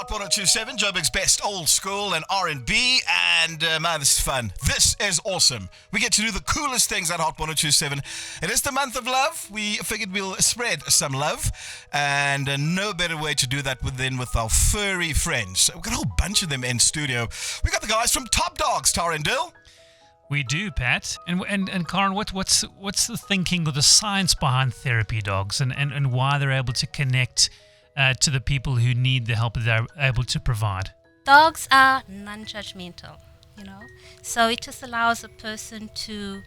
Hot 1027, Joburg's best old school and R&B, and man, this is fun. This is awesome. We get to do the coolest things at Hot 1027. It is the month of love. We figured we'll spread some love, and no better way to do that than with our furry friends. We've got a whole bunch of them in studio. We got the guys from Top Dogs, Tara and Dill. We do, Pat. And Karen, what's the thinking or the science behind therapy dogs, and why they're able to connect to the people who need the help that they're able to provide? Dogs are non-judgmental, so it just allows a person to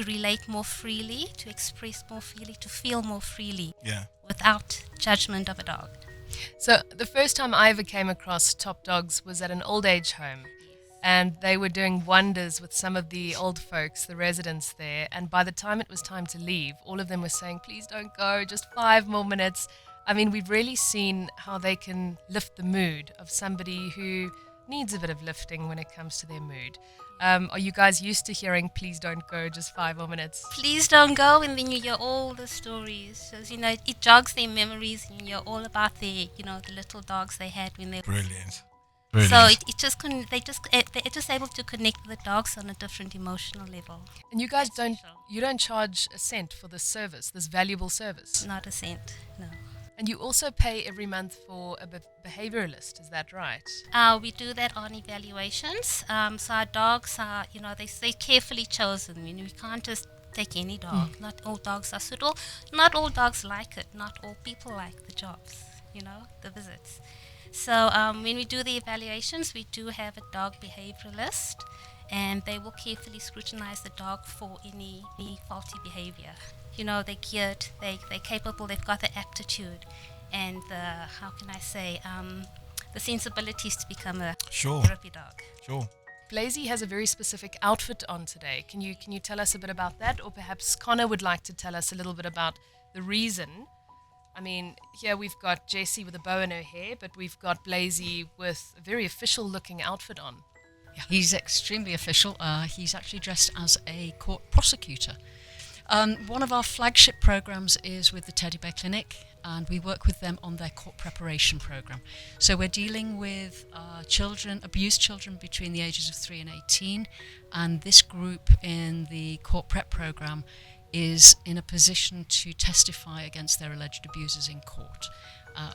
relate more freely, to express more freely, to feel more freely, without judgment of a dog. So the first time I ever came across Top Dogs was at an old age home. And they were doing wonders with some of the old folks, the residents there. And by the time it was time to leave, all of them were saying, please don't go, just 5 more minutes. I mean, we've really seen how they can lift the mood of somebody who needs a bit of lifting when it comes to their mood. Are you guys used to hearing, please don't go, just 5 more minutes? Please don't go, and then you hear all the stories. So, it jogs their memories, and you hear all about the little dogs they had when they were... Brilliant. So it just they're just able to connect with the dogs on a different emotional level. And you guys don't charge a cent for this service, this valuable service? Not a cent, no. And you also pay every month for a behavioralist, is that right? We do that on evaluations. So our dogs are, they're carefully chosen. We can't just take any dog. Not all dogs are suitable. Not all dogs like it. Not all people like the jobs, the visits. So when we do the evaluations, we do have a dog behavioralist, and they will carefully scrutinize the dog for any faulty behavior. They're geared, they're capable, they've got the aptitude and the sensibilities to become a therapy dog. Sure. Blazy has a very specific outfit on today. Can you tell us a bit about that? Or perhaps Connor would like to tell us a little bit about the reason. I mean, here we've got Jessie with a bow in her hair, but we've got Blazy with a very official-looking outfit on. Yeah, he's extremely official. He's actually dressed as a court prosecutor. One of our flagship programs is with the Teddy Bear Clinic, and we work with them on their court preparation program. So we're dealing with abused children between the ages of 3 and 18, and this group in the court prep program is in a position to testify against their alleged abusers in court.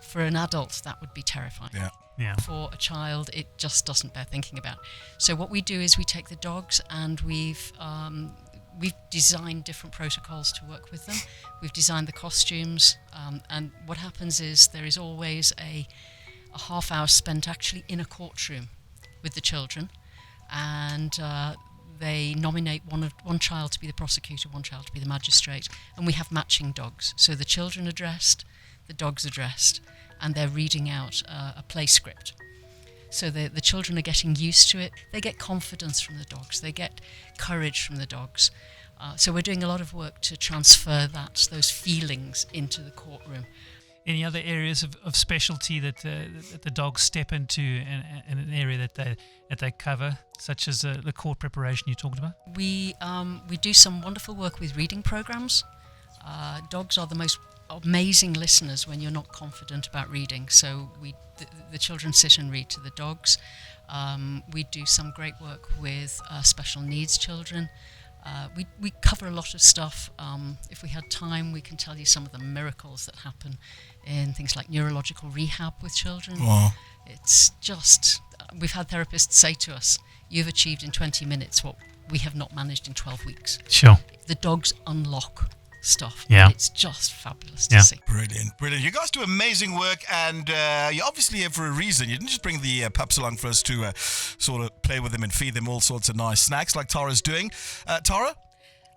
For an adult, that would be terrifying. Yeah. For a child, it just doesn't bear thinking about. So what we do is we take the dogs, and we've designed different protocols to work with them. We've designed the costumes, and what happens is there is always a half hour spent actually in a courtroom with the children, and they nominate one child to be the prosecutor, one child to be the magistrate, and we have matching dogs. So the children are dressed, the dogs are dressed, and they're reading out a play script. So the children are getting used to it. They get confidence from the dogs. They get courage from the dogs. So we're doing a lot of work to transfer those feelings into the courtroom. Any other areas of specialty that the dogs step into in an area that they cover, such as the court preparation you talked about? We do some wonderful work with reading programs. Dogs are the most amazing listeners when you're not confident about reading. So the children sit and read to the dogs. We do some great work with special needs children. We cover a lot of stuff. If we had time, we can tell you some of the miracles that happen in things like neurological rehab with children. Wow. It's just, we've had therapists say to us, you've achieved in 20 minutes what we have not managed in 12 weeks. Sure. The dogs unlock stuff. Yeah. It's just fabulous to see. Brilliant. You guys do amazing work, and you're obviously here for a reason. You didn't just bring the pups along for us to sort of play with them and feed them all sorts of nice snacks like Tara's doing. Tara?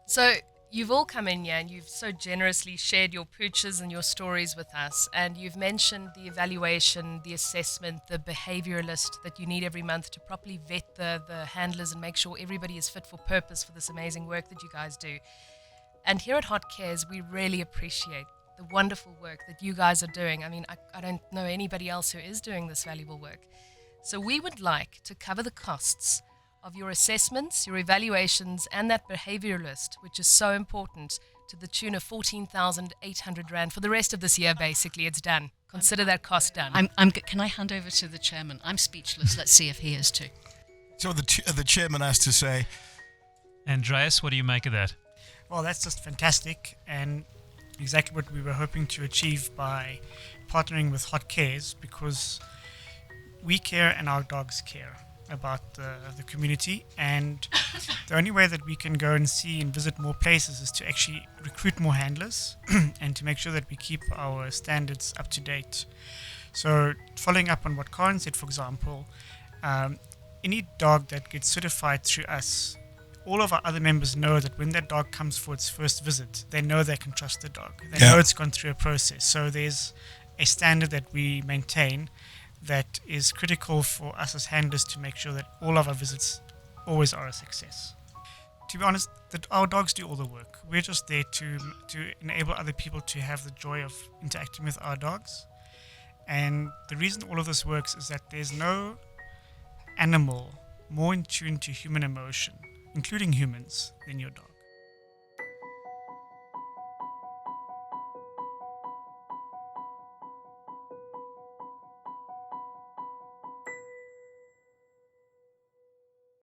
So you've all come in here and you've so generously shared your pooches and your stories with us, and you've mentioned the evaluation, the assessment, the behavioralist that you need every month to properly vet the handlers and make sure everybody is fit for purpose for this amazing work that you guys do. And here at Hot Cares, we really appreciate the wonderful work that you guys are doing. I mean, I don't know anybody else who is doing this valuable work. So we would like to cover the costs of your assessments, your evaluations, and that behavioralist, which is so important to the tune of 14,800 Rand for the rest of this year, basically. It's done. Consider that cost done. Can I hand over to the chairman? I'm speechless. Let's see if he is too. So the chairman has to say, Andreas, what do you make of that? Well, that's just fantastic, and exactly what we were hoping to achieve by partnering with Hot Cares, because we care and our dogs care about the community, and the only way that we can go and see and visit more places is to actually recruit more handlers and to make sure that we keep our standards up to date. So following up on what Karen said, for example, any dog that gets certified through us, all of our other members know that when that dog comes for its first visit, they know they can trust the dog. They know it's gone through a process. So there's a standard that we maintain that is critical for us as handlers to make sure that all of our visits always are a success. To be honest, our dogs do all the work. We're just there to enable other people to have the joy of interacting with our dogs. And the reason all of this works is that there's no animal more in tune to human emotion, including humans, than your dog.